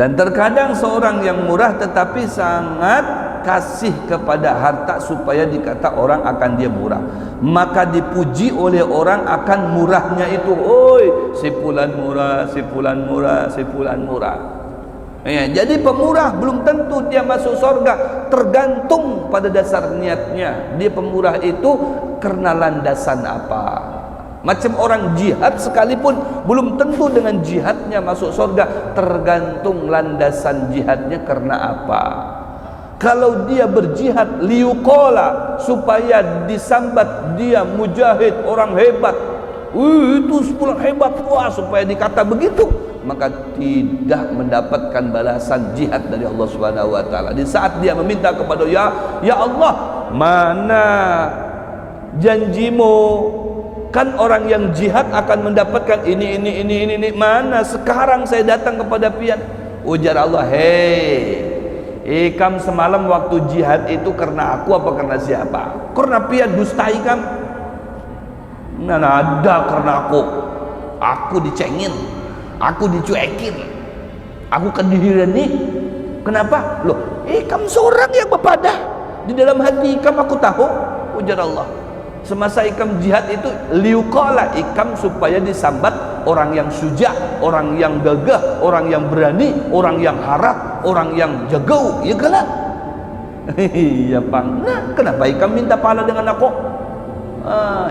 Dan terkadang seorang yang murah tetapi sangat kasih kepada harta supaya dikata orang akan dia murah, maka dipuji oleh orang akan murahnya itu. Oi, si fulan murah, si fulan murah, si fulan murah. Ya, jadi pemurah belum tentu dia masuk surga, tergantung pada dasar niatnya. Dia pemurah itu karena landasan apa? Macam orang jihad sekalipun belum tentu dengan jihadnya masuk surga, tergantung landasan jihadnya karena apa. Kalau dia berjihad liyuqala, supaya disambat dia mujahid, orang hebat, itu 10 hebat, wah, supaya dikata begitu, maka tidak mendapatkan balasan jihad dari Allah Subhanahu wa taala. Di saat dia meminta kepada ya Allah, mana janjimu? Kan orang yang jihad akan mendapatkan ini, mana sekarang saya datang kepada pian. Ujar Allah, hei, ikam semalam waktu jihad itu karena aku apa karena siapa? Karena pian dusta ikam? Nah, ada karena aku dicengin, aku dicuekin, aku kedihirani. Kenapa? Loh, ikam seorang yang berpadah di dalam hati ikam, aku tahu. Ujar Allah, semasa ikam jihad itu liuqala, ikam supaya disambat orang yang suja, orang yang gagah, orang yang berani, orang yang harap, orang yang jagau, ya kalah. Iya bang. Nah, kenapa ikam minta pahala dengan aku?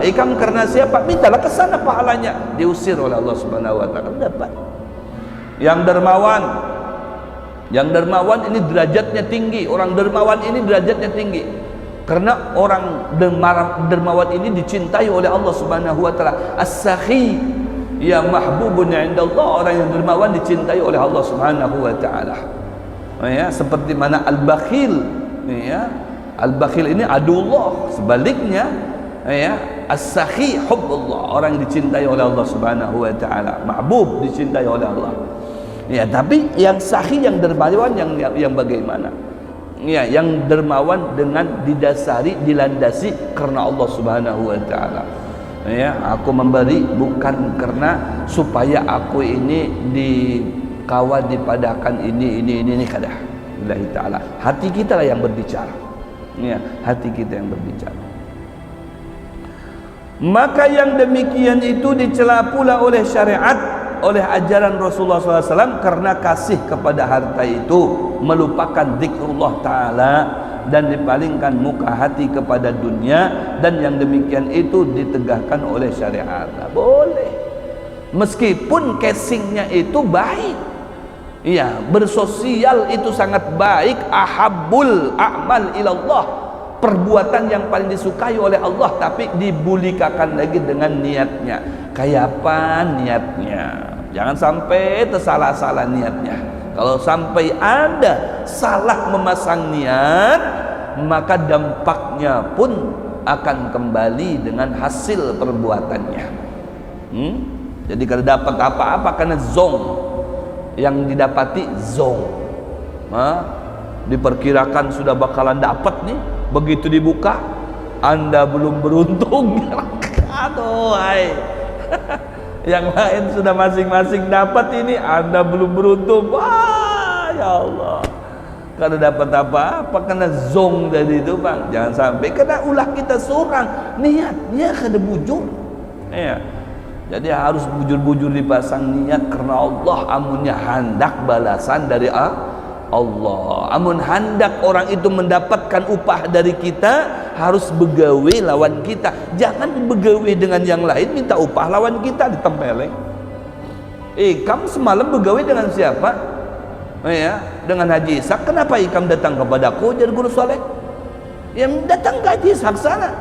Ikam karena siapa? Mintalah ke sana pahalanya. Diusir oleh Allah Subhanahu wa taala. Dapat. Yang dermawan ini derajatnya tinggi. Orang dermawan ini derajatnya tinggi. Karena orang dermawan ini dicintai oleh Allah Subhanahu wa taala. As-sakhi ya mahbubun 'indallah, orang yang dermawan dicintai oleh Allah Subhanahu wa taala. Ya, seperti mana al-bakhil, ya. Al-bakhil ini adullah, sebaliknya ya, as-sakhi hubbullah, orang yang dicintai oleh Allah Subhanahu wa taala. Mahbub dicintai oleh Allah. Ya, tapi yang sakhi, yang dermawan yang bagaimana? Ya, yang dermawan dengan didasari, dilandasi karena Allah Subhanahu wa taala. Ya, aku memberi bukan karena supaya aku ini dikawal, dipadahkan ini kadah. Billahi taala. Hati kita lah yang berbicara. Ya, hati kita yang berbicara. Maka yang demikian itu dicela pula oleh syariat, oleh ajaran Rasulullah SAW, karena kasih kepada harta itu melupakan zikrullah ta'ala dan dipalingkan muka hati kepada dunia, dan yang demikian itu ditegakkan oleh syariat. Nah, boleh meskipun casingnya itu baik, iya, bersosial itu sangat baik. Ahabbul a'mal ilallah, perbuatan yang paling disukai oleh Allah, tapi dibulikakan lagi dengan niatnya. Kayak apa niatnya? Jangan sampai tersalah-salah niatnya. Kalau sampai ada salah memasang niat, maka dampaknya pun akan kembali dengan hasil perbuatannya. Jadi kalau dapat apa-apa karena zong, yang didapati zong, diperkirakan sudah bakalan dapat nih, begitu dibuka Anda belum beruntung. Aduh, hai. Yang lain sudah masing-masing dapat, ini Anda belum beruntung. Wah, ya Allah. Kalau dapat apa-apa kena zong dari itu bang. Jangan sampai kena ulah kita seorang niatnya kena bujur. Ya. Jadi harus bujur-bujur dipasang niat karena Allah. Amunnya hendak balasan dari Allah. Amun hendak orang itu mendapatkan upah dari kita, harus begawe lawan kita. Jangan begawe dengan yang lain minta upah lawan kita, ditempeleng. Kamu semalam begawe dengan siapa? Ya, dengan Haji Ishak. Kenapa ikam datang kepadaku jadi guru soleh? Yang datang ke Haji Ishak sana.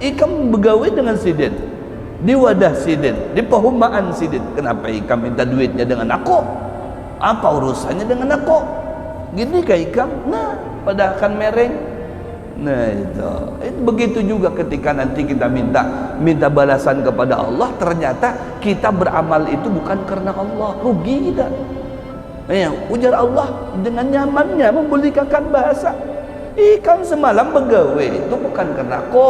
Ikam begawe dengan Sidin, di wadah Sidin, di perumahan Sidin. Kenapa ikam minta duitnya dengan aku? Apa urusannya dengan aku? Gini kayak ikam, nah padahkan mereng. Nah itu begitu juga ketika nanti kita minta balasan kepada Allah, ternyata kita beramal itu bukan karena Allah, rugi kita. Ya, ujar Allah dengan nyamannya membulikakan bahasa. Ikam semalam begawe itu bukan karena aku,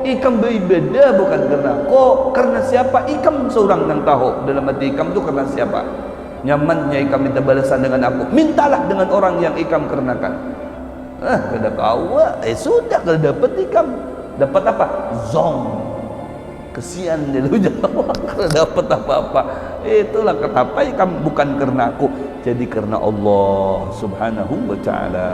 ikam beribadah bukan karena aku, karena siapa? Ikam seorang yang tahu dalam hati ikam itu karena siapa. nyamannya ikam minta balasan dengan aku, mintalah dengan orang yang ikam kerenakan. Kada kawa, sudah kalau dapat ikam dapat apa? Zong. Kesian dia lu jawab kalau dapat apa-apa. Itulah kenapa ikam bukan karena aku, jadi karena Allah Subhanahu wa taala.